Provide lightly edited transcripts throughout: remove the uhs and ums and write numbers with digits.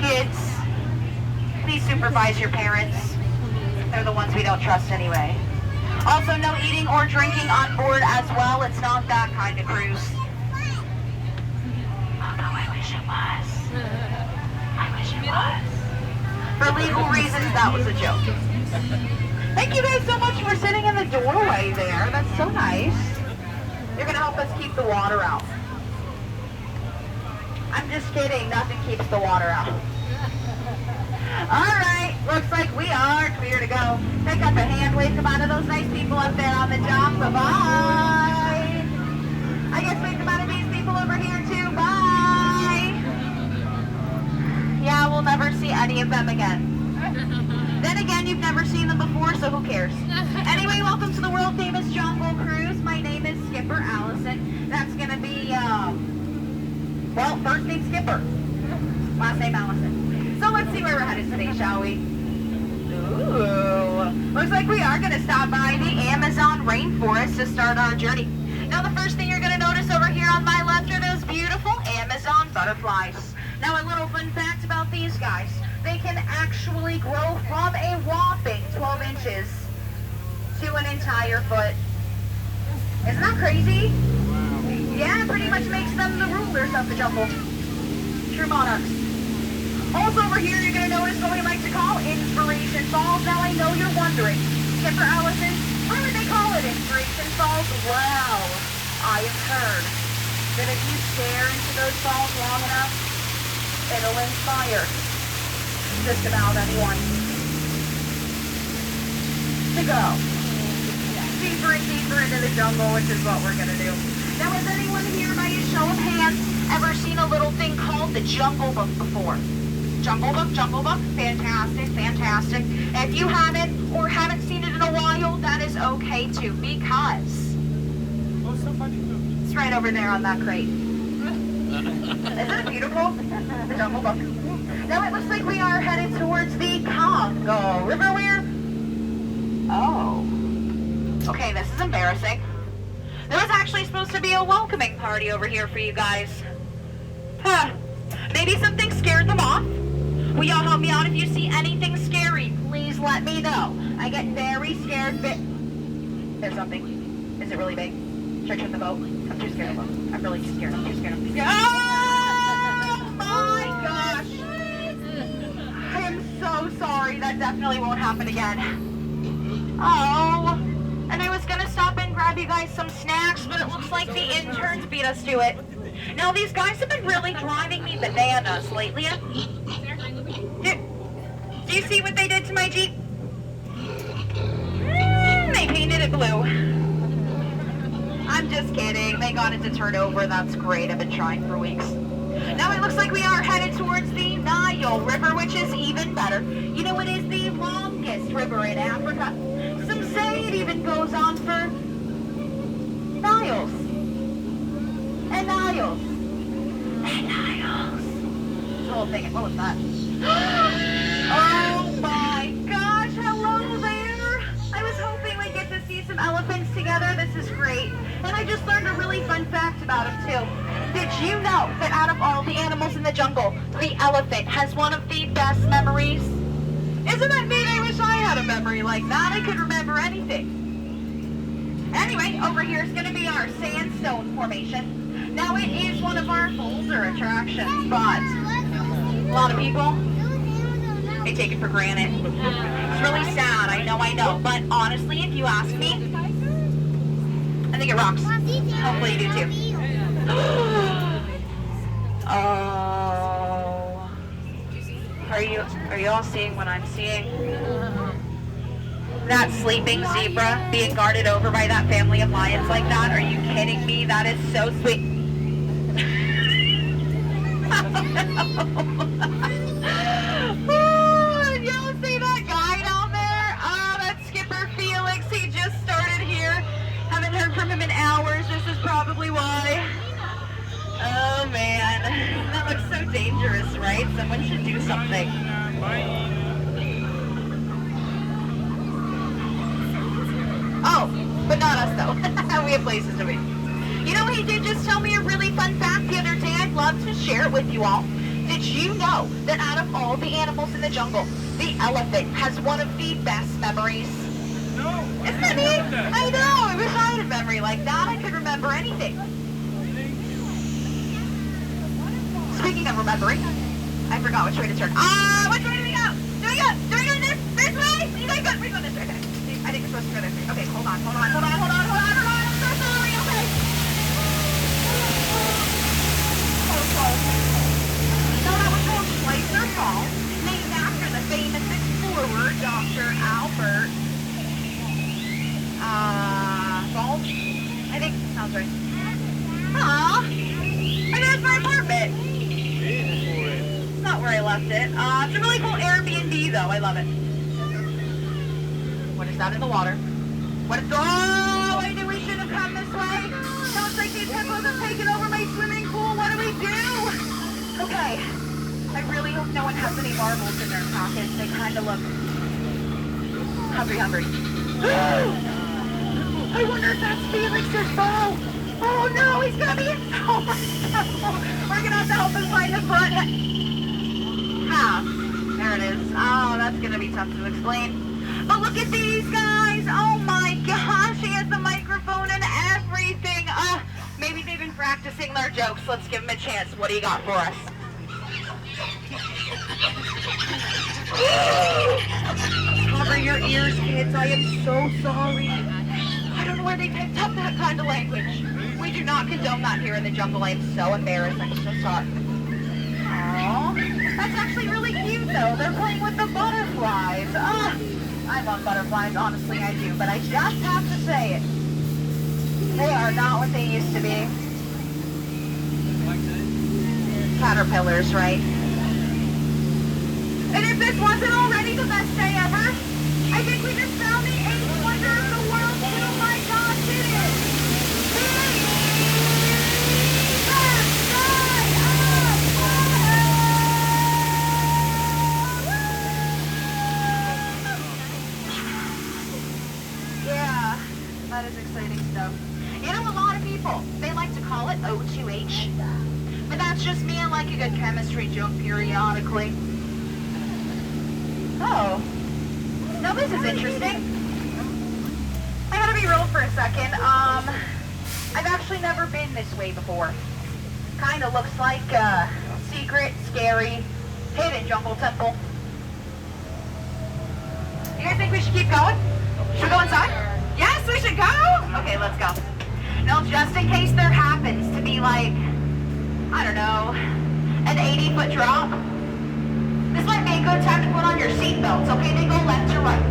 Kids, please supervise your parents. They're the ones we don't trust anyway. Also, no eating or drinking on board as well. It's not that kind of cruise. Although I wish it was. I wish it was. For legal reasons, that was a joke. Thank you guys so much for sitting in the doorway there. That's so nice. You're going to help us keep the water out. I'm just kidding. Nothing keeps the water out. All right. Looks like we are clear to go. Take up a hand wave. Come on to those nice people up there on the dock. Bye-bye. I guess we come out of these people over here too. Bye. Yeah, we'll never see any of them again. Then again, you've never seen them before, so who cares? Anyway, welcome to the world famous Jungle Cruise. My name is Skipper Allison. That's going to be, well, first name Skipper, last name Allison. So let's see where we're headed today, shall we? Ooh, looks like we are going to stop by the Amazon rainforest to start our journey. Now, the first thing you're going to notice over here on my left are those beautiful Amazon butterflies. Now, a little fun fact about these guys. They can actually grow from a whopping 12 inches to an entire foot. Isn't that crazy? Yeah, it pretty much makes them the rulers of the jungle. True monarchs. Also over here, you're going to notice what we like to call Inspiration Falls. Now, I know you're wondering, Skipper Allison, why would they call it Inspiration Falls? Well, I have heard that if you stare into those falls long enough, it'll inspire just about anyone to go deeper and deeper into the jungle, which is what we're going to do. Now, has anyone here, by a show of hands, ever seen a little thing called the Jungle Book before? Jungle Book, Jungle Book, fantastic, fantastic. If you haven't or haven't seen it in a while, that is okay too, because it's right over there on that crate. Isn't it beautiful? The Jungle Book. Now it looks like we are headed towards the Congo River. Where? Oh. Okay, this is embarrassing. There was actually supposed to be a welcoming party over here for you guys. Huh. Maybe something scared them off? Will y'all help me out if you see anything scary? Please let me know. I get very scared. There's something. Is it really big? Should I turn the boat? I'm too scared of the boat. I'm really too scared. I'm too scared. I'm too scared. Oh my gosh. I am so sorry. That definitely won't happen again. Oh. And I was going to stop and grab you guys some snacks, but it looks like the interns beat us to it. Now, these guys have been really driving me bananas lately. Do you see what they did to my Jeep? They painted it blue. I'm just kidding. They got it to turn over. That's great. I've been trying for weeks. Now it looks like we are headed towards the Nile River, which is even better. You know, it is the longest river in Africa. Some say it even goes on for miles. And miles. And miles. The whole thing. What was that? Oh my gosh, hello there. I was hoping we'd get to see some elephants together. This is great. And I just learned a really fun fact about them too. Did you know that out of all the animals in the jungle, the elephant has one of the best memories? Isn't that neat? I wish I had a memory like that. I could remember anything. Anyway, over here is going to be our sandstone formation. Now it is one of our older attractions, but a lot of people, they take it for granted. It's really sad, I know. But honestly, if you ask me, I think it rocks. Hopefully you do too. Oh. Are you all seeing what I'm seeing? That sleeping zebra being guarded over by that family of lions like that? Are you kidding me? That is so sweet. Oh, y'all see that guy down there? Oh, that's Skipper Felix. He just started here. Haven't heard from him in hours. This is probably why. Oh, man. That looks so dangerous, right? Someone should do something. Oh, but not us, though. We have places to be. You know, he did just tell me a really fun fact the other day. I'd love to share it with you all. Did you know that out of all the animals in the jungle, the elephant has one of the best memories? No. Isn't that neat? I know. I wish I had a memory like that. I could remember anything. Speaking of remembering, I forgot which way to turn. Which way do we go? Do we go this way? You guys go. We go this way. Okay. I think we're supposed to go this way. Okay, hold on. I'm so sorry, okay. So close. So that was called Schweitzer Falls, named after the famous explorer, Dr. Albert. Falls? I think sounds right. Aww. I think that's my apartment. It's not where I left it. It's a really cool Airbnb though. I love it. What is that in the water? What is... Oh, I knew we should have come this way. No, it's like these hippos have taken over my swimming pool. What do we do? Okay. I really hope no one has any marbles in their pockets. They kind of look hungry. I wonder if that's Felix's bow. Oh no, he's gonna be in so much trouble. We're gonna have to help him find the front. There it is. Oh, that's gonna be tough to explain. But look at these guys. Oh my gosh, he has the microphone and everything. Maybe they've been practicing their jokes. Let's give them a chance. What do you got for us? Cover your ears, kids. I am so sorry. I don't know where they picked up that kind of language. We do not condone that here in the jungle. I am so embarrassed. I'm so sorry. Oh, that's actually really cute though. They're playing with the butterflies. I love butterflies, honestly I do, but I just have to say it. They are not what they used to be. Caterpillars, right? And if this wasn't already the best day ever, I think we just found the 8th wonder of the world. Oh my gosh, it is! Yeah, that is exciting stuff. You know, a lot of people, they like to call it O2H. But that's just me. I like a good chemistry joke periodically. Oh. Now this is interesting. I gotta be real for a second. I've actually never been this way before. Kinda looks like a secret, scary, hidden jungle temple. You guys think we should keep going? Should we go inside? Yes, we should go! Okay, let's go. Now, just in case there happens to be like, I don't know, an 80-foot drop, this might be a good time to put on your seatbelts, okay? They go left to right.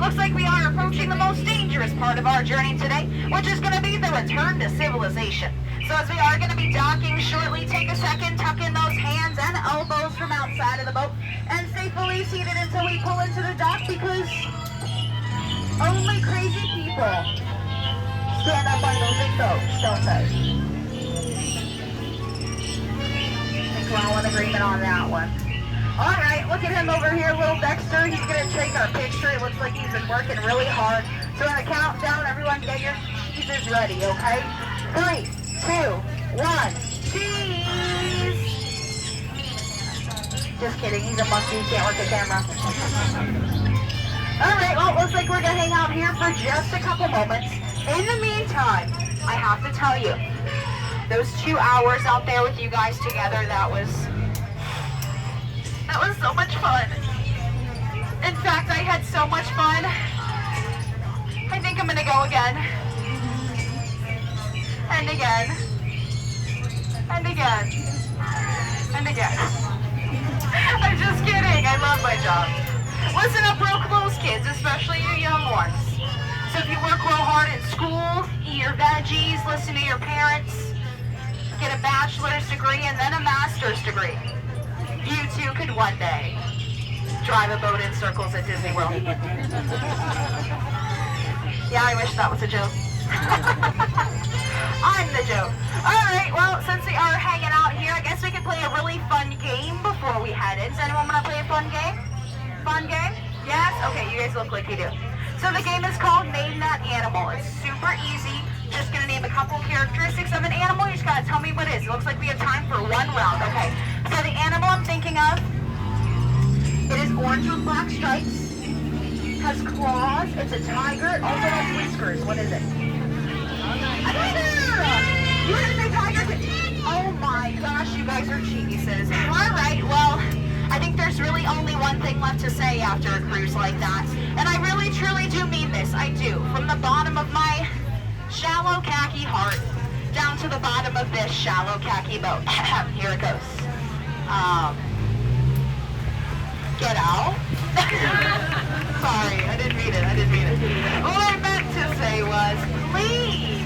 looks like we are approaching the most dangerous part of our journey today, which is going to be the return to civilization. So as we are going to be docking shortly, take a second, tuck in those hands and elbows from outside of the boat, and stay fully seated until we pull into the dock, because only crazy people stand up on those big boats, don't they? I think we're all in agreement on that one. All right, look at him over here, little Dexter. He's going to take our picture. It looks like he's been working really hard. So on a countdown, everyone get your cheeses ready, okay? 3, 2, 1, cheese! Just kidding, he's a monkey. He can't work the camera. All right, well, it looks like we're going to hang out here for just a couple moments. In the meantime, I have to tell you, those 2 hours out there with you guys together, that was so much fun. In fact, I had so much fun. I think I'm gonna go again. And again. And again. And again. I'm just kidding. I love my job. Listen up real close, kids, especially you young ones. So if you work real hard in school, eat your veggies, listen to your parents, get a bachelor's degree and then a master's degree, you too could one day drive a boat in circles at Disney World. Yeah, I wish that was a joke. I'm the joke. Alright, well, since we are hanging out here, I guess we could play a really fun game before we head in. Does anyone want to play a fun game? Fun game? Yes? Okay, you guys look like you do. So the game is called Name That Animal. It's super easy. Just gonna name a couple characteristics of an animal. You just gotta tell me what it is. It looks like we have time for one round. Okay. So the animal I'm thinking of, it is orange with black stripes, has claws, it's a tiger, it also has whiskers. What is it? A tiger! You want to say tiger? Oh my gosh, you guys are geniuses. Alright, well, I think there's really only one thing left to say after a cruise like that. And I really truly do mean this. I do. From the bottom of my shallow khaki heart down to the bottom of this shallow khaki boat. Here it goes. Get out. Sorry, I didn't mean it. What I meant to say was, please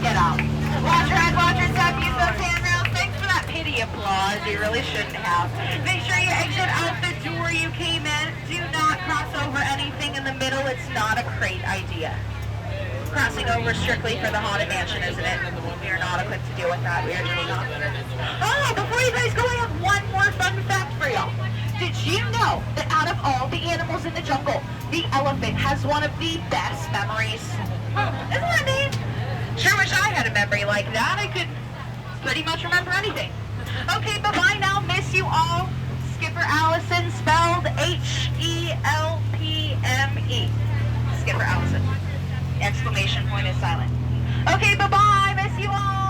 get out. Watch your step, use those handrails. Thanks for that pity applause. You really shouldn't have. Make sure you exit out the door you came in. Do not cross over anything in the middle. It's not a great idea. Crossing over strictly for the Haunted Mansion, isn't it? We are not equipped to deal with that. We are really not. Oh, before you guys go, I have one more fun fact for y'all. Did you know that out of all the animals in the jungle, the elephant has one of the best memories? Isn't that neat? Sure wish I had a memory like that. I could pretty much remember anything. Okay, bye-bye now. Miss you all. Skipper Allison, spelled H-E-L-P-M-E. Skipper Allison. Exclamation point is silent. Okay, bye-bye. Miss you all.